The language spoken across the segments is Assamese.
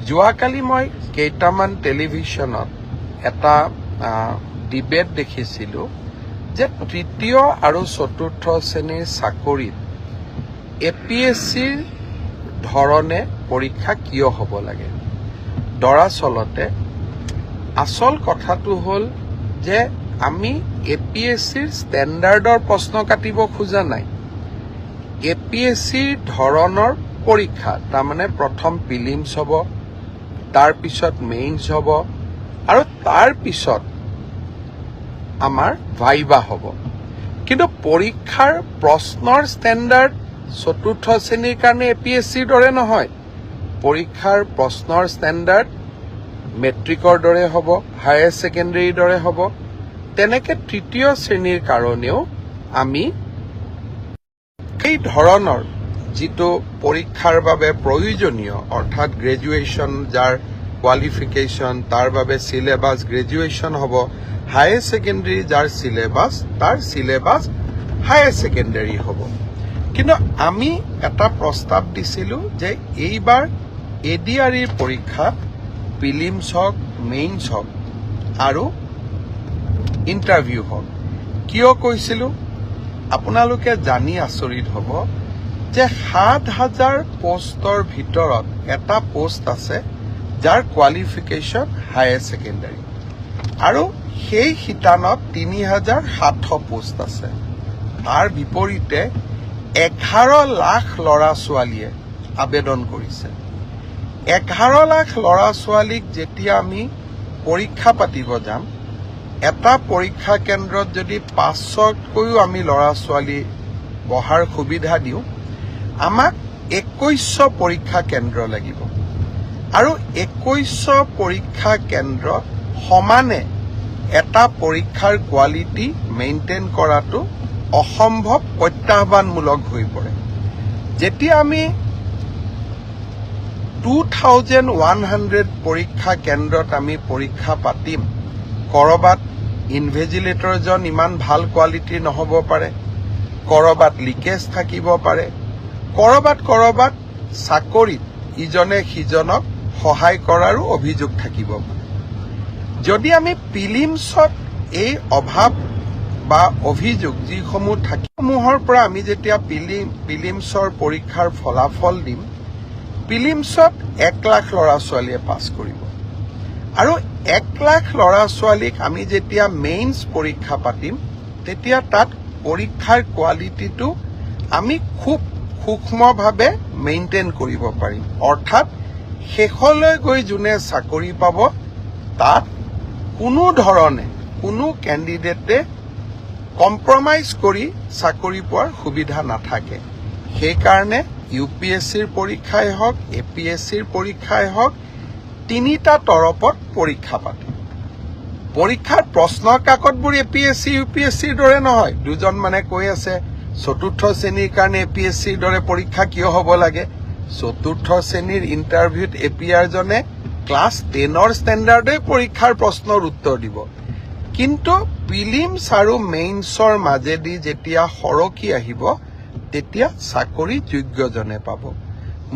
যোৱাকালি মই কেইটামান টেলিভিশ্যনত এটা ডিবেট দেখিছিলোঁ যে তৃতীয় আৰু চতুৰ্থ শ্ৰেণীৰ চাকৰিত APSCৰ ধৰণে পৰীক্ষা কিয় হ'ব লাগে। দৰাচলতে আচল কথাটো হ'ল যে আমি APSCৰ ষ্টেণ্ডাৰ্ডৰ প্ৰশ্ন কাটিব খোজা নাই। APSCৰ ধৰণৰ পৰীক্ষা তাৰমানে প্ৰথম প্ৰিলিমছ হ'ব, তাৰপিছত মেইনছ হ'ব আৰু তাৰপিছত আমাৰ ভাইবা হ'ব। কিন্তু পৰীক্ষাৰ প্ৰশ্নৰ ষ্টেণ্ডাৰ্ড চতুৰ্থ শ্ৰেণীৰ কাৰণে APSCৰ দৰে নহয়। পৰীক্ষাৰ প্ৰশ্নৰ ষ্টেণ্ডাৰ্ড মেট্ৰিকৰ দৰে হ'ব, হায়াৰ ছেকেণ্ডেৰীৰ দৰে হ'ব। তেনেকে তৃতীয় শ্ৰেণীৰ কাৰণেও আমি এই ধৰণৰ যিটো পৰীক্ষাৰ বাবে প্ৰয়োজনীয় অৰ্থাৎ গ্ৰেজুৱেশ্যন যাৰ কোৱালিফিকেশ্যন তাৰ বাবে চিলেবাছ গ্ৰেজুৱেশ্যন হ'ব, হায়াৰ ছেকেণ্ডেৰী যাৰ চিলেবাছ তাৰ চিলেবাছ হায়াৰ ছেকেণ্ডেৰী হ'ব। কিন্তু আমি এটা প্ৰস্তাৱ দিছিলোঁ যে এইবাৰ ADREৰ পৰীক্ষা প্ৰিলিমছ হওক, মেইনছ হওক আৰু ইণ্টাৰভিউ হওক। কিয় কৈছিলোঁ আপোনালোকে জানি আচৰিত হ'ব যে ৭,০০০ পোষ্টৰ ভিতৰত এটা পোষ্ট আছে যাৰ কোৱালিফিকেশ্যন হায়াৰ ছেকেণ্ডেৰী আৰু সেই শিতানত ৩,৭০০ পোষ্ট আছে। তাৰ বিপৰীতে ১১ লাখ ল'ৰা ছোৱালীয়ে আবেদন কৰিছে। ১১ লাখ ল'ৰা ছোৱালীক যেতিয়া আমি পৰীক্ষা পাতিব যাম, এটা পৰীক্ষা কেন্দ্ৰত যদি ৫০০তকৈও আমি ল'ৰা ছোৱালী বহাৰ সুবিধা দিওঁ, আমাক ২১০০ পৰীক্ষা কেন্দ্ৰ লাগিব আৰু ২১০০ পৰীক্ষা কেন্দ্ৰ সমানে এটা পৰীক্ষাৰ কোৱালিটি মেইনটেইন কৰাটো অসম্ভৱ, প্ৰত্যাহ্বানমূলক হৈ পৰে। যেতিয়া আমি 2100 পৰীক্ষা কেন্দ্ৰত আমি পৰীক্ষা পাতিম, কৰবাত ইনভেজিলেটৰজন ইমান ভাল কোৱালিটিৰ নহ'ব পাৰে, কৰবাত লিকেজ থাকিব পাৰে, কৰবাত চাকৰিত ইজনে সিজনক সহায় কৰাৰো অভিযোগ থাকিব পাৰে। যদি আমি প্ৰিলিমছত এই অভাৱ বা অভিযোগ যিসমূহ থাকিসমূহৰ পৰা আমি যেতিয়া প্ৰিলিমছৰ পৰীক্ষাৰ ফলাফল দিম, প্ৰিলিমছত ১ লাখ ল'ৰা ছোৱালীয়ে পাছ কৰিব আৰু ১ লাখ ল'ৰা ছোৱালীক আমি যেতিয়া মেইনছ পৰীক্ষা পাতিম, তেতিয়া তাত পৰীক্ষাৰ কোৱালিটিটো আমি খুব সূক্ষ্মভাৱে মেইনটেইন কৰিব পাৰিম। অৰ্থাৎ শেষলৈ গৈ যোনে চাকৰি পাব, তাত কোনো ধৰণে কোনো কেণ্ডিডেটে কম্প্ৰমাইজ কৰি চাকৰি পোৱাৰ সুবিধা নাথাকে। সেইকাৰণে UPSCৰ পৰীক্ষাই হওক, APSCৰ পৰীক্ষাই হওক, তিনিটা তৰপত পৰীক্ষা পাতে। পৰীক্ষাৰ প্ৰশ্ন কাকতবোৰ APSC UPSCৰ দৰে নহয়। দুজন মানে কৈ আছে চতুৰ্থ শ্ৰেণীৰ কাৰণে APSCৰ দৰে পৰীক্ষা কিয় হ'ব লাগে। চতুৰ্থ শ্ৰেণীৰ ইণ্টাৰভিউত APR জনে ক্লাছ 10ৰ ষ্টেণ্ডাৰ্ডে পৰীক্ষাৰ প্ৰশ্নৰ উত্তৰ দিব। কিন্তু প্ৰিলিমছ আৰু মেইনছৰ মাজেদি যেতিয়া সৰকি আহিব, তেতিয়া চাকৰি যোগ্যজনে পাব।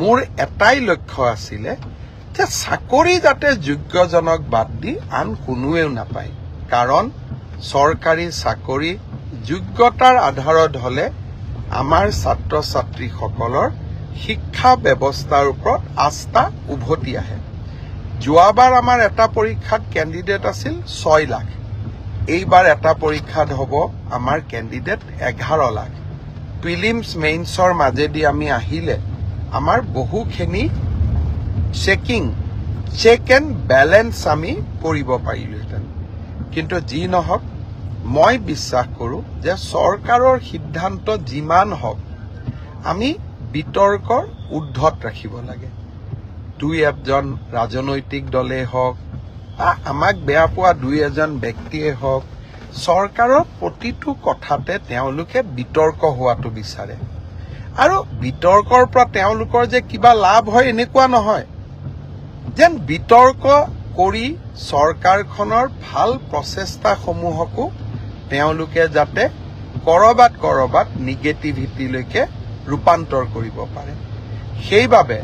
মোৰ এটাই লক্ষ্য আছিলে যে চাকৰি যাতে যোগ্যজনক বাদ দি আন কোনোৱেও নাপায়। কাৰণ চৰকাৰী চাকৰি যোগ্যতাৰ আধাৰত হ'লে আমাৰ ছাত্ৰ ছাত্ৰীসকলৰ শিক্ষা ব্যৱস্থাৰ ওপৰত আস্থা উভতি আহে। যোৱাবাৰ আমাৰ এটা পৰীক্ষাত কেণ্ডিডেট আছিল ৬ লাখ। এইবাৰ এটা পৰীক্ষাত হ'ব আমাৰ কেণ্ডিডেট ১১ লাখ। প্ৰিলিমছ মেইনছৰ মাজেদি আমি আহিলে আমাৰ বহুখিনি চেক এণ্ড বেলেঞ্চ আমি কৰিব পাৰিলোহেঁতেন। কিন্তু যি নহওক, মই বিশ্বাস কৰোঁ যে চৰকাৰৰ সিদ্ধান্ত যিমান হওক আমি বিতৰ্কৰ ঊৰ্ধত ৰাখিব লাগে। দুই এজন ৰাজনৈতিক দলেই হওক, আমাক বেয়া পোৱা দুই এজন ব্যক্তিয়ে হওক, চৰকাৰৰ প্ৰতিটো কথাতে তেওঁলোকে বিতৰ্ক হোৱাটো বিচাৰে আৰু বিতৰ্কৰ পৰা তেওঁলোকৰ যে কিবা লাভ হয় এনেকুৱা নহয়। যেন বিতৰ্ক কৰি চৰকাৰখনৰ ভাল প্ৰচেষ্টাসমূহকো তেওঁলোকে যাতে কৰবাত নিগেটিভিটিলৈকে ৰূপান্তৰ কৰিব পাৰে। সেইবাবে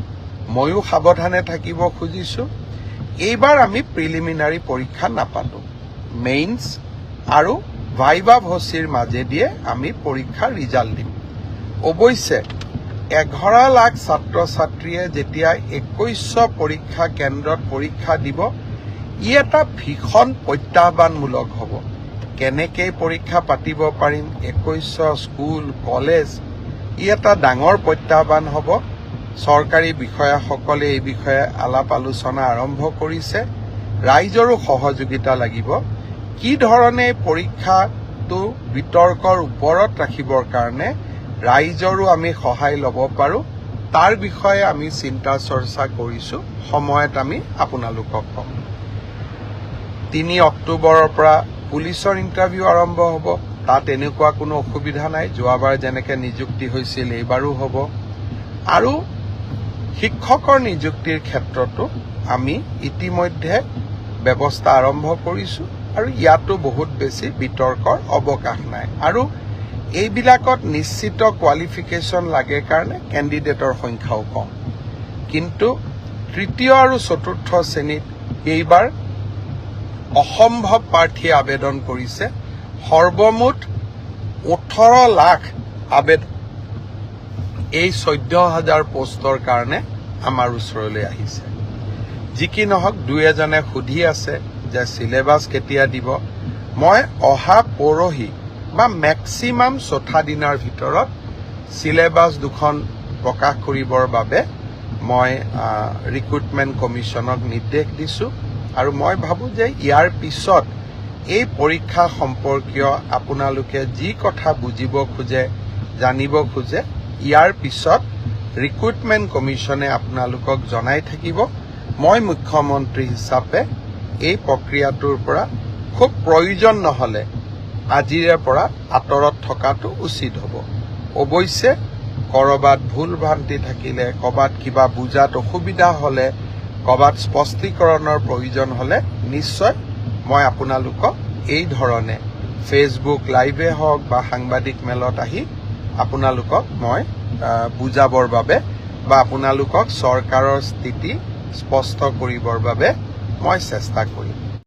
ময়ো সাৱধানে থাকিব খুজিছোঁ। এইবাৰ আমি প্ৰিলিমিনাৰী পৰীক্ষা নাপাতো, মেইনছ আৰু ভাইভা ভচিৰ মাজেদিয়ে আমি পৰীক্ষাৰ ৰিজাল্ট দিম। অৱশ্যে 11 লাখ ছাত্ৰ ছাত্ৰীয়ে যেতিয়া 2100 পৰীক্ষা কেন্দ্ৰত পৰীক্ষা দিব, ই এটা ভীষণ প্ৰত্যাহ্বানমূলক হ'ব। কেনেকৈ পৰীক্ষা পাতিব পাৰিম, 2100 স্কুল কলেজ, ই এটা ডাঙৰ প্ৰত্যাহ্বান হ'ব। চৰকাৰী বিষয়াসকলে এই বিষয়ে আলাপ আলোচনা আৰম্ভ কৰিছে। ৰাইজৰো সহযোগিতা লাগিব। কি ধৰণে পৰীক্ষাটো বিতৰ্কৰ ওপৰত ৰাখিবৰ কাৰণে ৰাইজৰো আমি সহায় ল'ব পাৰোঁ, তাৰ বিষয়ে আমি চিন্তা চৰ্চা কৰিছোঁ। সময়ত আমি আপোনালোকক কম। 3 অক্টোবৰৰ পৰা পুলিচৰ ইণ্টাৰভিউ আৰম্ভ হ'ব। তাত এনেকুৱা কোনো অসুবিধা নাই, যোৱাবাৰ যেনেকৈ নিযুক্তি হৈছিল এইবাৰো হ'ব। আৰু শিক্ষকৰ নিযুক্তিৰ ক্ষেত্ৰতো আমি ইতিমধ্যে ব্যৱস্থা আৰম্ভ কৰিছোঁ আৰু ইয়াতো বহুত বেছি বিতৰ্কৰ অৱকাশ নাই। আৰু এইবিলাকত নিশ্চিত কোৱালিফিকেশ্যন লাগে কাৰণে কেণ্ডিডেটৰ সংখ্যাও কম। কিন্তু তৃতীয় আৰু চতুৰ্থ শ্ৰেণীত এইবাৰ অসম্ভৱ প্ৰাৰ্থীয়ে আবেদন কৰিছে। সৰ্বমুঠ 18 লাখ আবেদন এই 14,000 পোষ্টৰ কাৰণে আমাৰ ওচৰলৈ আহিছে। যি কি নহওক, দুই এজনে সুধি আছে যে চিলেবাছ কেতিয়া দিব। মই অহা পৰহি বা মেক্সিমাম 4 দিনৰ ভিতৰত চিলেবাছ দুখন প্ৰকাশ কৰিবৰ বাবে মই ৰিক্ৰুটমেণ্ট কমিশ্যনক নিৰ্দেশ দিছোঁ। আৰু মই ভাবোঁ যে ইয়াৰ পিছত এই পৰীক্ষা সম্পৰ্কীয় আপোনালোকে যি কথা বুজিব খোজে, জানিব খোজে, ইয়াৰ পিছত ৰিক্ৰুটমেণ্ট কমিশ্যনে আপোনালোকক জনাই থাকিব। মই মুখ্যমন্ত্ৰী হিচাপে এই প্ৰক্ৰিয়াটোৰ পৰা খুব প্ৰয়োজন নহ'লে আজিৰে পৰা আঁতৰত থকাটো উচিত হ'ব। অৱশ্যে ক'ৰবাত ভুল ভ্ৰান্তি থাকিলে, ক'ৰবাত কিবা বুজাত অসুবিধা হ'লে, ক'ৰবাত স্পষ্টীকৰণৰ প্ৰয়োজন হ'লে নিশ্চয় মই আপোনালোকক এই ধৰণে ফেচবুক লাইভে হওক বা সাংবাদিক মেলত আহি আপোনালোকক মই বুজাবৰ বাবে বা আপোনালোকক চৰকাৰৰ স্থিতি স্পষ্ট কৰিবৰ বাবে মই চেষ্টা কৰিম।